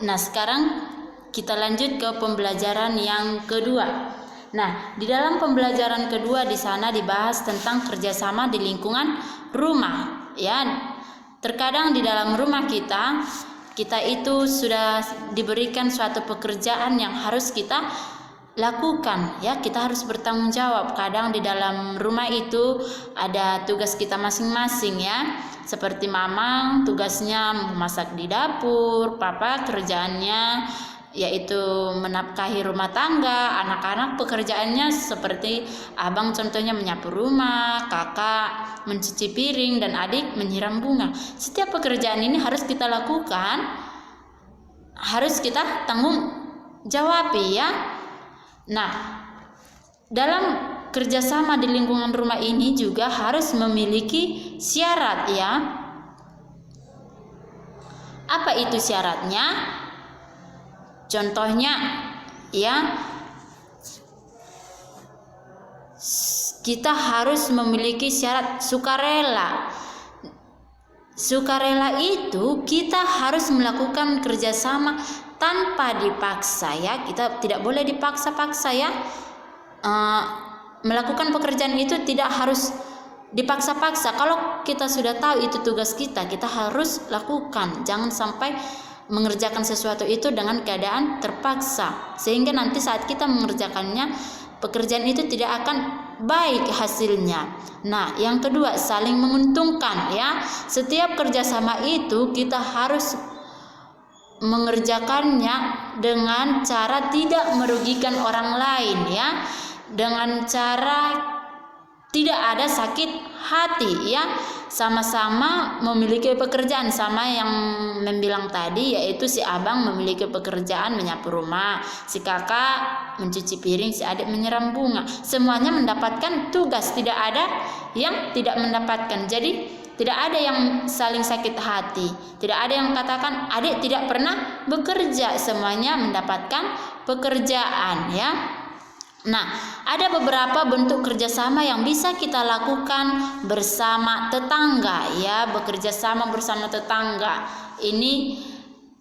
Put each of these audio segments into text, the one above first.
Nah, sekarang kita lanjut ke pembelajaran yang kedua. Nah, di dalam pembelajaran kedua di sana dibahas tentang kerjasama di lingkungan rumah. Ya, terkadang di dalam rumah kita itu sudah diberikan suatu pekerjaan yang harus kita lakukan, ya, kita harus bertanggung jawab. Kadang di dalam rumah itu ada tugas kita masing-masing, ya, seperti mama tugasnya memasak di dapur, papa kerjaannya yaitu menafkahi rumah tangga, anak-anak pekerjaannya seperti abang contohnya menyapu rumah, kakak mencuci piring, dan adik menyiram bunga. Setiap pekerjaan ini harus kita lakukan, harus kita tanggung jawab, ya. Nah, dalam kerjasama di lingkungan rumah ini juga harus memiliki syarat, ya. Apa itu syaratnya? Contohnya, ya, kita harus memiliki syarat sukarela. Sukarela itu kita harus melakukan kerjasama tanpa dipaksa, ya. Kita tidak boleh dipaksa-paksa, ya. Melakukan pekerjaan itu tidak harus dipaksa-paksa. Kalau kita sudah tahu itu tugas kita, kita harus lakukan. Jangan sampai mengerjakan sesuatu itu dengan keadaan terpaksa, sehingga nanti saat kita mengerjakannya, pekerjaan itu tidak akan baik hasilnya. Nah, yang kedua, saling menguntungkan, ya. Setiap kerjasama itu kita harus mengerjakannya dengan cara tidak merugikan orang lain, ya, dengan cara tidak ada sakit hati, ya. Sama-sama memiliki pekerjaan, sama yang membilang tadi, yaitu si abang memiliki pekerjaan menyapu rumah, si kakak mencuci piring, si adik menyiram bunga. Semuanya mendapatkan tugas, tidak ada yang tidak mendapatkan. Jadi tidak ada yang saling sakit hati, tidak ada yang katakan adik tidak pernah bekerja, semuanya mendapatkan pekerjaan, ya. Nah, ada beberapa bentuk kerjasama yang bisa kita lakukan bersama tetangga, ya, bekerja sama bersama tetangga. Ini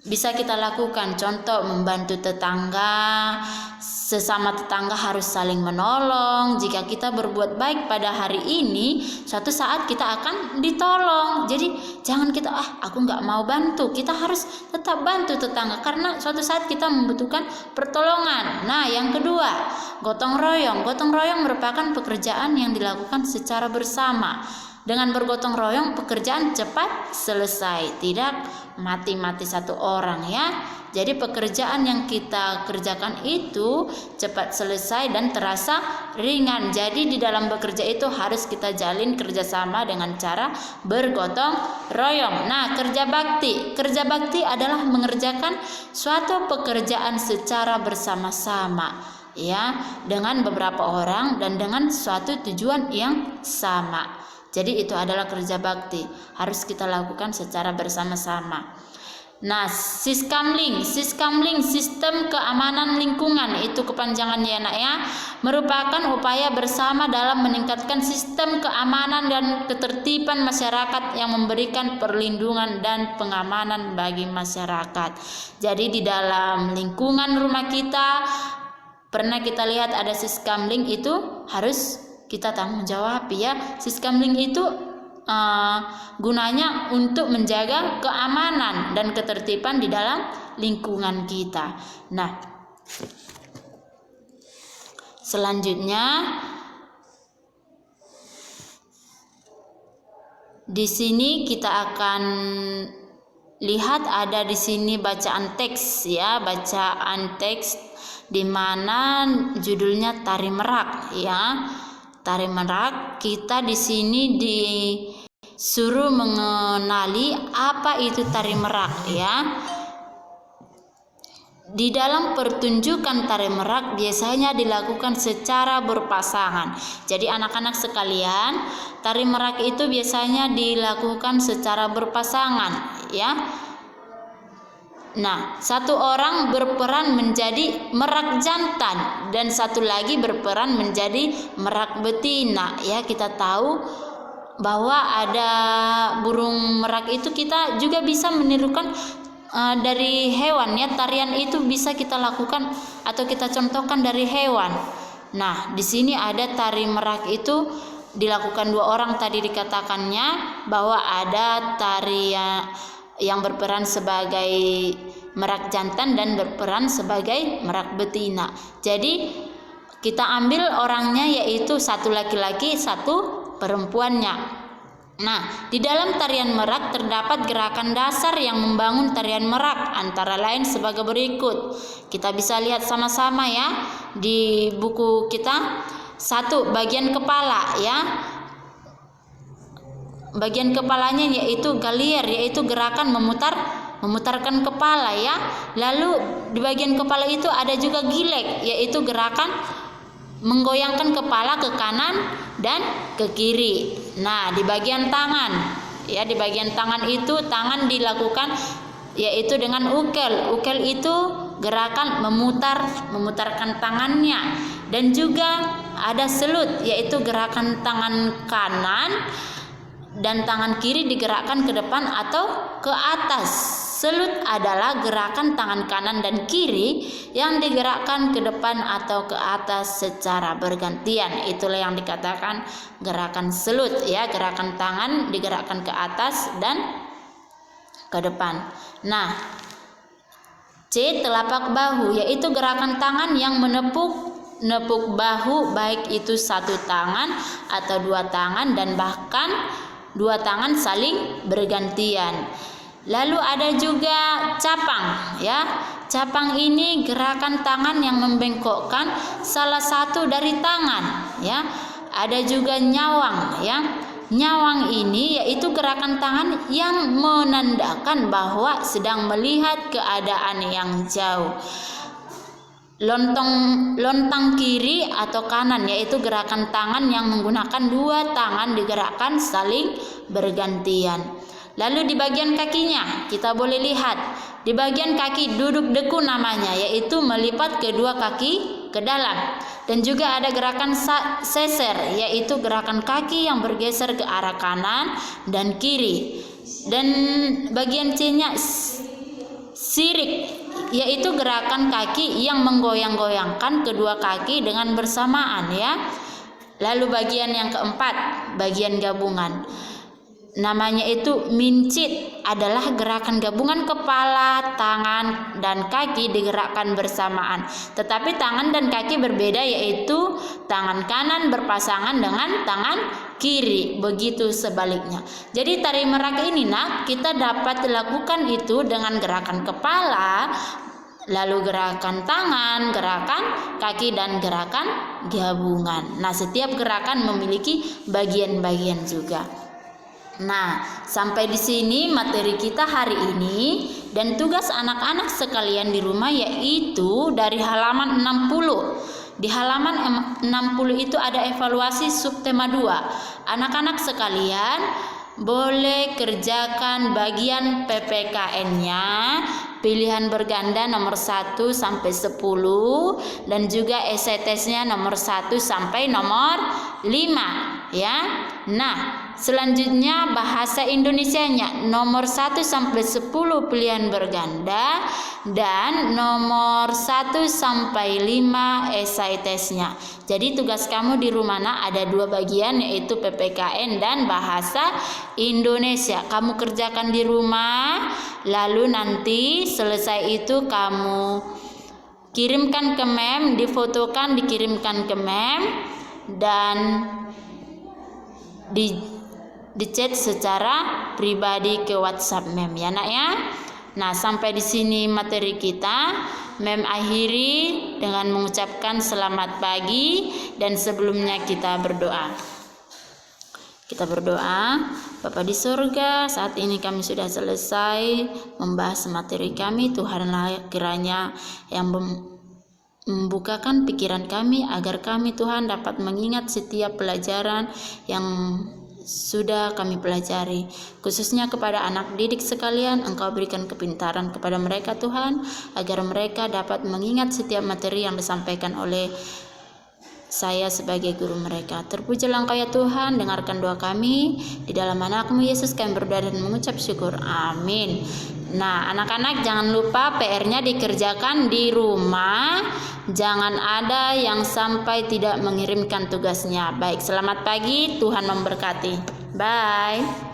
bisa kita lakukan. Contoh, membantu tetangga. Sesama tetangga harus saling menolong. Jika kita berbuat baik pada hari ini, suatu saat kita akan ditolong. Jadi jangan kita aku nggak mau bantu. Kita harus tetap bantu tetangga karena suatu saat kita membutuhkan pertolongan. Nah, yang kedua, gotong royong. Gotong royong merupakan pekerjaan yang dilakukan secara bersama. Dengan bergotong royong, pekerjaan cepat selesai, tidak mati-mati satu orang, ya. Jadi pekerjaan yang kita kerjakan itu cepat selesai dan terasa ringan. Jadi di dalam bekerja itu harus kita jalin kerjasama dengan cara bergotong royong. Nah, kerja bakti. Kerja bakti adalah mengerjakan suatu pekerjaan secara bersama-sama, ya, dengan beberapa orang dan dengan suatu tujuan yang sama. Jadi itu adalah kerja bakti, harus kita lakukan secara bersama-sama. Nah, Siskamling, sistem keamanan lingkungan, itu kepanjangannya, ya, nak, ya, merupakan upaya bersama dalam meningkatkan sistem keamanan dan ketertiban masyarakat yang memberikan perlindungan dan pengamanan bagi masyarakat. Jadi di dalam lingkungan rumah kita pernah kita lihat ada Siskamling, itu harus kita tanggung jawab, ya. Siskamling itu gunanya untuk menjaga keamanan dan ketertiban di dalam lingkungan kita. Nah, selanjutnya di sini kita akan lihat ada di sini bacaan teks, ya, bacaan teks di mana judulnya Tari Merak, ya. Tari Merak, kita di sini disuruh mengenali apa itu tari merak, ya. Di dalam pertunjukan tari merak biasanya dilakukan secara berpasangan. Jadi anak-anak sekalian, tari merak itu biasanya dilakukan secara berpasangan, ya. Nah, satu orang berperan menjadi merak jantan dan satu lagi berperan menjadi merak betina, ya. Kita tahu bahwa ada burung merak itu kita juga bisa menirukan dari hewan ya. Tarian itu bisa kita lakukan atau kita contohkan dari hewan. Nah, di sini ada tari merak itu dilakukan 2 orang tadi dikatakannya, bahwa ada tari yang berperan sebagai merak jantan dan berperan sebagai merak betina. Jadi kita ambil orangnya yaitu 1 laki-laki, 1 perempuannya. Nah, di dalam tarian merak terdapat gerakan dasar yang membangun tarian merak, antara lain sebagai berikut. Kita bisa lihat sama-sama ya di buku kita. 1, bagian kepala ya. Bagian kepalanya yaitu galier, yaitu gerakan memutarkan kepala ya. Lalu di bagian kepala itu ada juga gilek, yaitu gerakan menggoyangkan kepala ke kanan dan ke kiri. Nah, di bagian tangan ya, di bagian tangan itu tangan dilakukan yaitu dengan ukel. Ukel itu gerakan memutarkan tangannya, dan juga ada selut, yaitu gerakan tangan kanan dan tangan kiri digerakkan ke depan atau ke atas. Selut adalah gerakan tangan kanan dan kiri yang digerakkan ke depan atau ke atas secara bergantian. Itulah yang dikatakan gerakan selut ya, gerakan tangan digerakkan ke atas dan ke depan. Nah, C, telapak bahu, yaitu gerakan tangan yang menepuk bahu, baik itu 1 tangan atau 2 tangan, dan bahkan 2 tangan saling bergantian. Lalu ada juga capang ya. Capang ini gerakan tangan yang membengkokkan salah satu dari tangan ya. Ada juga nyawang ya. Nyawang ini yaitu gerakan tangan yang menandakan bahwa sedang melihat keadaan yang jauh. Lontang kiri atau kanan, yaitu gerakan tangan yang menggunakan 2 tangan digerakkan saling bergantian. Lalu di bagian kakinya kita boleh lihat, di bagian kaki duduk deku namanya, yaitu melipat kedua kaki ke dalam. Dan juga ada gerakan seser, yaitu gerakan kaki yang bergeser ke arah kanan dan kiri. Dan bagian C-nya sirik, yaitu gerakan kaki yang menggoyang-goyangkan kedua kaki dengan bersamaan ya. Lalu bagian yang keempat, bagian gabungan. Namanya itu mincit, adalah gerakan gabungan kepala, tangan, dan kaki digerakkan bersamaan. Tetapi tangan dan kaki berbeda, yaitu tangan kanan berpasangan dengan tangan kiri, begitu sebaliknya. Jadi tari merak ini nak, kita dapat lakukan itu dengan gerakan kepala, lalu gerakan tangan, gerakan kaki, dan gerakan gabungan. Nah, setiap gerakan memiliki bagian-bagian juga. Nah, sampai di sini materi kita hari ini, dan tugas anak-anak sekalian di rumah yaitu dari halaman 60. Di halaman 60 itu ada evaluasi subtema 2. Anak-anak sekalian boleh kerjakan bagian PPKN-nya, pilihan berganda nomor 1 sampai 10, dan juga esai tesnya nomor 1 sampai nomor 5 ya. Nah, selanjutnya bahasa Indonesianya nomor 1 sampai 10 pilihan berganda, dan nomor 1 sampai 5 esai tesnya. Jadi tugas kamu di rumah ada 2 bagian, yaitu PPKN dan bahasa Indonesia. Kamu kerjakan di rumah, lalu nanti selesai itu kamu kirimkan ke mem, difotokan dikirimkan ke mem, dan di chat secara pribadi ke WhatsApp mem ya nak ya. Nah, sampai di sini materi kita. Mem akhiri dengan mengucapkan selamat pagi, dan sebelumnya kita berdoa. Kita berdoa. Bapa di surga, saat ini kami sudah selesai membahas materi kami. Tuhanlah kiranya yang membukakan pikiran kami, agar kami Tuhan dapat mengingat setiap pelajaran yang sudah kami pelajari, khususnya kepada anak didik sekalian. Engkau berikan kepintaran kepada mereka Tuhan, agar mereka dapat mengingat setiap materi yang disampaikan oleh saya sebagai guru mereka. Terpujilah Engkau ya Tuhan, dengarkan doa kami. Di dalam nama-Mu Yesus kami berdoa dan mengucap syukur. Amin. Nah, anak-anak jangan lupa PR-nya dikerjakan di rumah. Jangan ada yang sampai tidak mengirimkan tugasnya. Baik, selamat pagi. Tuhan memberkati. Bye.